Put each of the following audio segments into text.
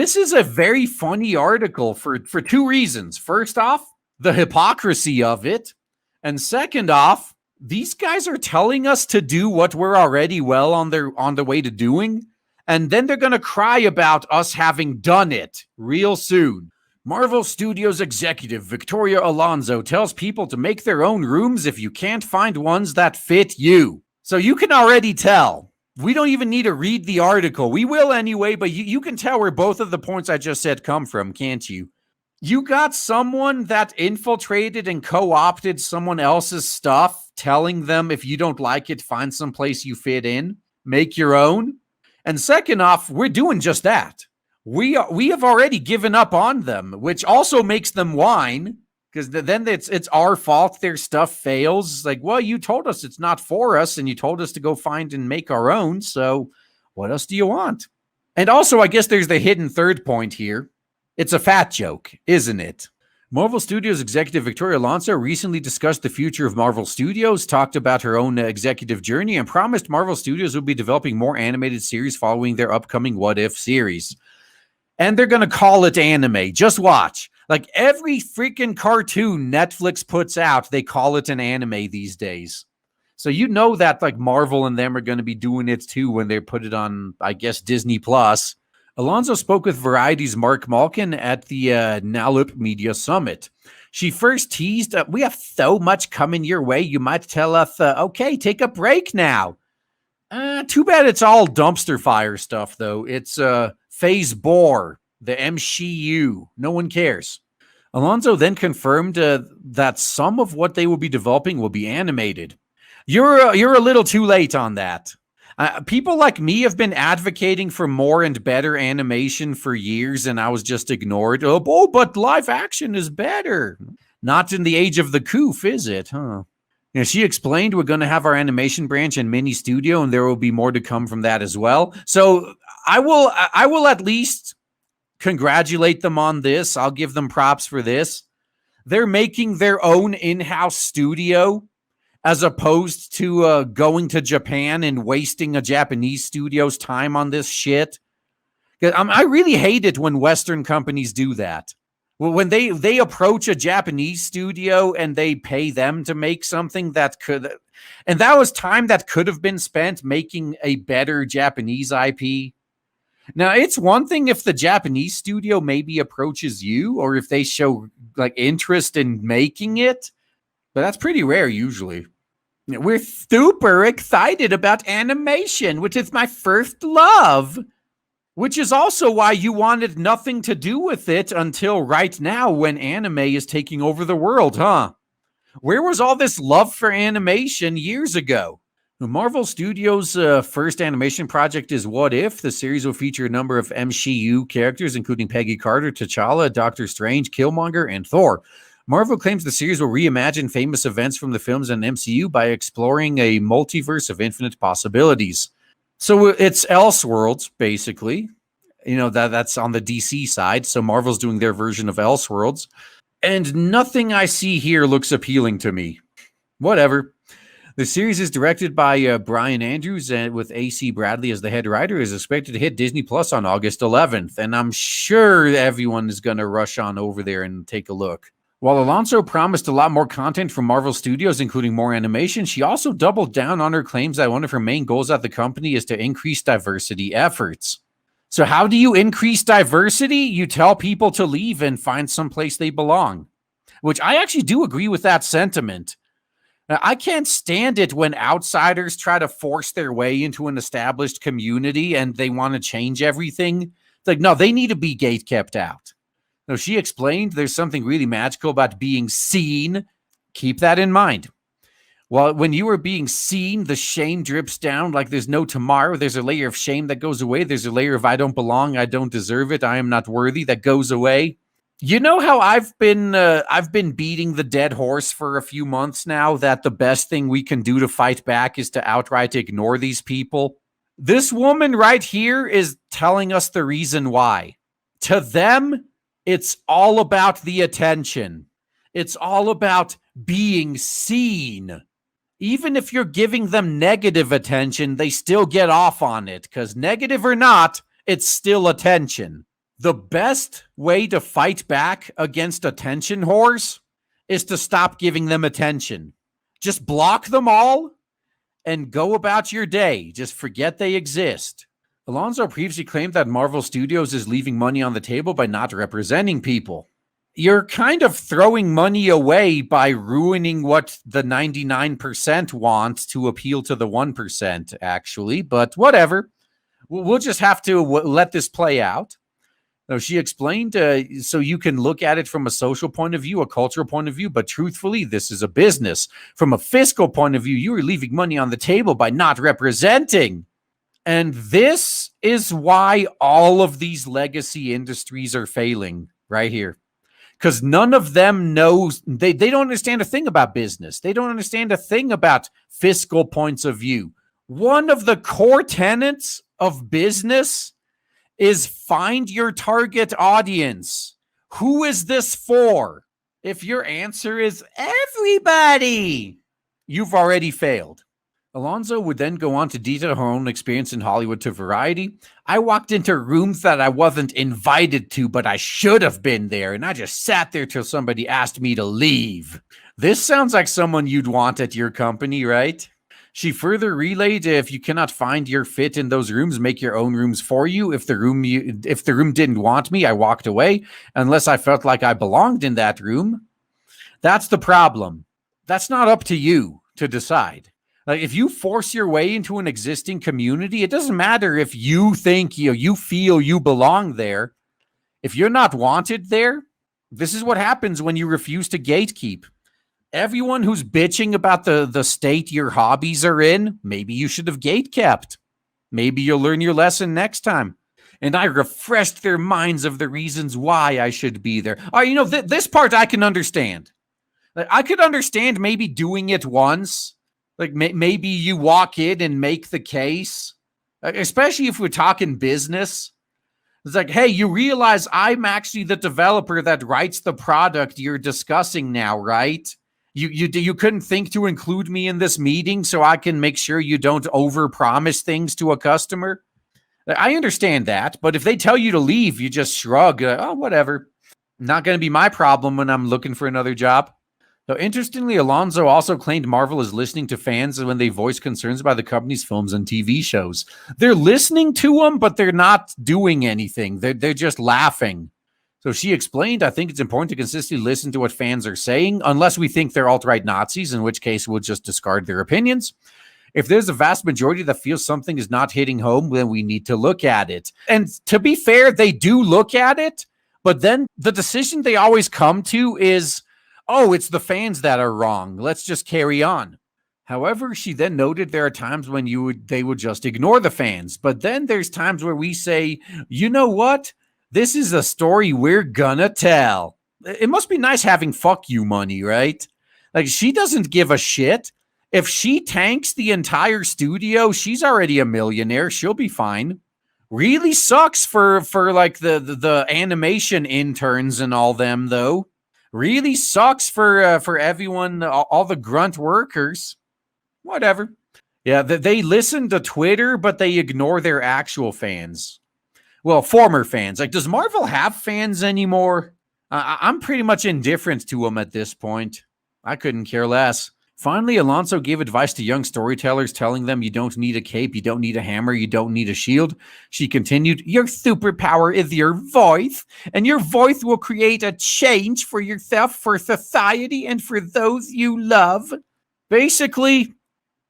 This is a very funny article for two reasons. First off, the hypocrisy of it. And second off, these guys are telling us to do what we're already well on the way to doing. And then they're going to cry about us having done it real soon. Marvel Studios executive Victoria Alonso tells people to make their own rooms if you can't find ones that fit you. So you can already tell. We don't even need to read the article. We will anyway, but you can tell where both of the points I just said come from, can't you? You got someone that infiltrated and co-opted someone else's stuff, telling them if you don't like it, find some place you fit in, make your own. And second off, we're doing just that. We have already given up on them, which also makes them whine, because then it's our fault their stuff fails. Like, well, you told us it's not for us, and you told us to go find and make our own, so what else do you want? And also, I guess there's the hidden third point here. It's a fat joke, isn't it? Marvel Studios executive Victoria Alonso recently discussed the future of Marvel Studios, talked about her own executive journey, and promised Marvel Studios will be developing more animated series following their upcoming What If series. And they're going to call it anime. Just watch. Like every freaking cartoon Netflix puts out, they call it an anime these days. So you know that like Marvel and them are going to be doing it too when they put it on, I guess, Disney+. Alonso spoke with Variety's Mark Malkin at the Nalup Media Summit. She first teased, we have so much coming your way, you might tell us, okay, take a break now. Too bad it's all dumpster fire stuff, though. It's Phase Bore, the MCU. No one cares. Alonso then confirmed that some of what they will be developing will be animated. You're a little too late on that. People like me have been advocating for more and better animation for years, and I was just ignored. Oh, but live action is better. Not in the age of the coof, is it? Huh? You know, she explained we're going to have our animation branch and mini studio, and there will be more to come from that as well. So I will at least congratulate them on this. I'll give them props for this. They're making their own in-house studio, as opposed to going to Japan and wasting a Japanese studio's time on this shit. I really hate it when Western companies do that. Well, when they approach a Japanese studio and they pay them to make something that could... And that was time that could have been spent making a better Japanese IP. Now, it's one thing if the Japanese studio maybe approaches you, or if they show like interest in making it, but that's pretty rare usually. We're super excited about animation, which is my first love. Which is also why you wanted nothing to do with it until right now when anime is taking over the world, huh? Where was all this love for animation years ago? Marvel Studios' first animation project is What If. The series will feature a number of MCU characters, including Peggy Carter, T'Challa, Doctor Strange, Killmonger, and Thor. Marvel claims the series will reimagine famous events from the films and MCU by exploring a multiverse of infinite possibilities. So it's Elseworlds, basically. You know, that's on the DC side. So Marvel's doing their version of Elseworlds. And nothing I see here looks appealing to me. Whatever. The series is directed by Brian Andrews, and with A.C. Bradley as the head writer, is expected to hit Disney Plus on August 11th. And I'm sure everyone is going to rush on over there and take a look. While Alonso promised a lot more content from Marvel Studios, including more animation, she also doubled down on her claims that one of her main goals at the company is to increase diversity efforts. So how do you increase diversity? You tell people to leave and find someplace they belong, which I actually do agree with that sentiment. Now, I can't stand it when outsiders try to force their way into an established community and they want to change everything. It's like, no, they need to be gate kept out. Now, she explained there's something really magical about being seen. Keep that in mind. Well, when you are being seen, the shame drips down like there's no tomorrow. There's a layer of shame that goes away. There's a layer of I don't belong, I don't deserve it, I am not worthy that goes away. You know how I've been beating the dead horse for a few months now that the best thing we can do to fight back is to outright ignore these people? This woman right here is telling us the reason why. To them, it's all about the attention. It's all about being seen. Even if you're giving them negative attention, they still get off on it, because negative or not, it's still attention. The best way to fight back against attention whores is to stop giving them attention. Just block them all and go about your day. Just forget they exist. Alonso previously claimed that Marvel Studios is leaving money on the table by not representing people. You're kind of throwing money away by ruining what the 99% want to appeal to the 1%, actually, but whatever. We'll just have to let this play out. Now, she explained, so you can look at it from a social point of view, a cultural point of view, but truthfully, this is a business. From a fiscal point of view, you are leaving money on the table by not representing. And this is why all of these legacy industries are failing right here. Because none of them knows, they don't understand a thing about business. They don't understand a thing about fiscal points of view. One of the core tenets of business is find your target audience. Who is this for? If your answer is everybody, you've already failed. Alonso would then go on to detail her own experience in Hollywood to Variety. I walked into rooms that I wasn't invited to, but I should have been there, and I just sat there till somebody asked me to leave. This sounds like someone you'd want at your company, right? She further relayed, if you cannot find your fit in those rooms, make your own rooms for you. If the room didn't want me, I walked away unless I felt like I belonged in that room. That's the problem. That's not up to you to decide. Like, if you force your way into an existing community, it doesn't matter if you think you feel you belong there. If you're not wanted there, this is what happens when you refuse to gatekeep. Everyone who's bitching about the state your hobbies are in, maybe you should have gatekept. Maybe you'll learn your lesson next time. And I refreshed their minds of the reasons why I should be there. This part I can understand. I could understand maybe doing it once. Like maybe you walk in and make the case, especially if we're talking business. It's like, hey, you realize I'm actually the developer that writes the product you're discussing now, right? You couldn't think to include me in this meeting so I can make sure you don't overpromise things to a customer? I understand that, but if they tell you to leave, you just shrug. Oh, whatever. Not going to be my problem when I'm looking for another job. Though interestingly, Alonso also claimed Marvel is listening to fans when they voice concerns about the company's films and TV shows. They're listening to them, but they're not doing anything. They're just laughing. So she explained, I think it's important to consistently listen to what fans are saying, unless we think they're alt-right Nazis, in which case we'll just discard their opinions. If there's a vast majority that feels something is not hitting home, then we need to look at it. And to be fair, they do look at it, but then the decision they always come to is, oh, it's the fans that are wrong. Let's just carry on. However, she then noted there are times when they would just ignore the fans. But then there's times where we say, you know what? This is a story we're gonna tell. It must be nice having fuck you money, right? Like, she doesn't give a shit. If she tanks the entire studio, she's already a millionaire. She'll be fine. Really sucks for like the animation interns and all them, though. Really sucks for everyone, all the grunt workers. Whatever. Yeah, they listen to Twitter, but they ignore their actual fans. Well, former fans. Like, does Marvel have fans anymore? I'm pretty much indifferent to them at this point. I couldn't care less. Finally, Alonso gave advice to young storytellers, telling them you don't need a cape, you don't need a hammer, you don't need a shield. She continued, your superpower is your voice, and your voice will create a change for yourself, for society, and for those you love. Basically,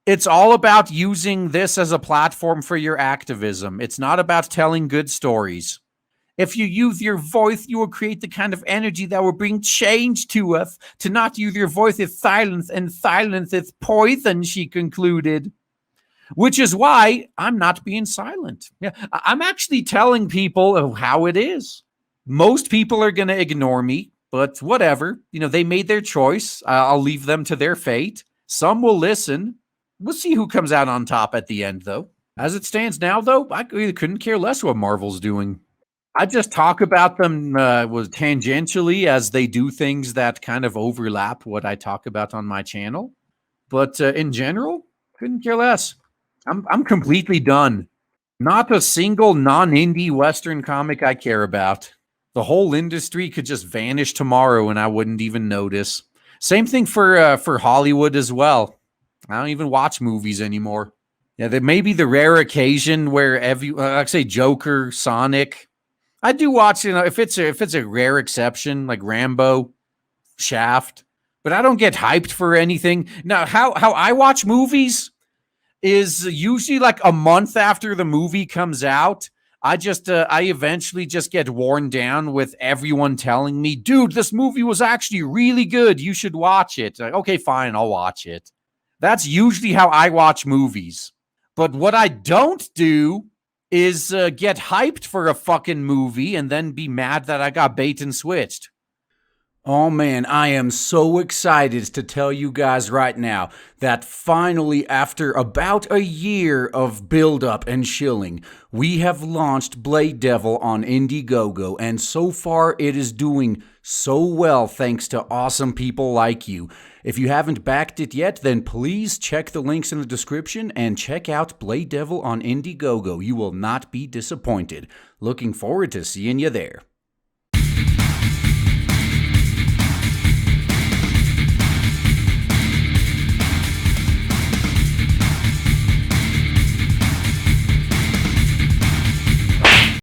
it's all about using this as a platform for your activism. It's not about telling good stories. If you use your voice, you will create the kind of energy that will bring change to us. To not use your voice is silence, and silence is poison, she concluded. Which is why I'm not being silent. Yeah, I'm actually telling people how it is. Most people are going to ignore me, but whatever. They made their choice. I'll leave them to their fate. Some will listen. We'll see who comes out on top at the end, though. As it stands now, though, I couldn't care less what Marvel's doing. I just talk about them tangentially as they do things that kind of overlap what I talk about on my channel. But in general, couldn't care less. I'm completely done. Not a single non-indie Western comic I care about. The whole industry could just vanish tomorrow and I wouldn't even notice. Same thing for Hollywood as well. I don't even watch movies anymore. Yeah, there may be the rare occasion where like say Joker, Sonic. I do watch, if it's a rare exception like Rambo, Shaft, but I don't get hyped for anything. Now, how I watch movies is usually like a month after the movie comes out. I eventually just get worn down with everyone telling me, dude, this movie was actually really good. You should watch it. Like, okay, fine, I'll watch it. That's usually how I watch movies. But what I don't do is get hyped for a fucking movie and then be mad that I got bait and switched. Oh man, I am so excited to tell you guys right now that finally, after about a year of build-up and shilling, we have launched Blade Devil on Indiegogo, and so far it is doing so well thanks to awesome people like you. If you haven't backed it yet, then please check the links in the description and check out Blade Devil on Indiegogo. You will not be disappointed. Looking forward to seeing you there.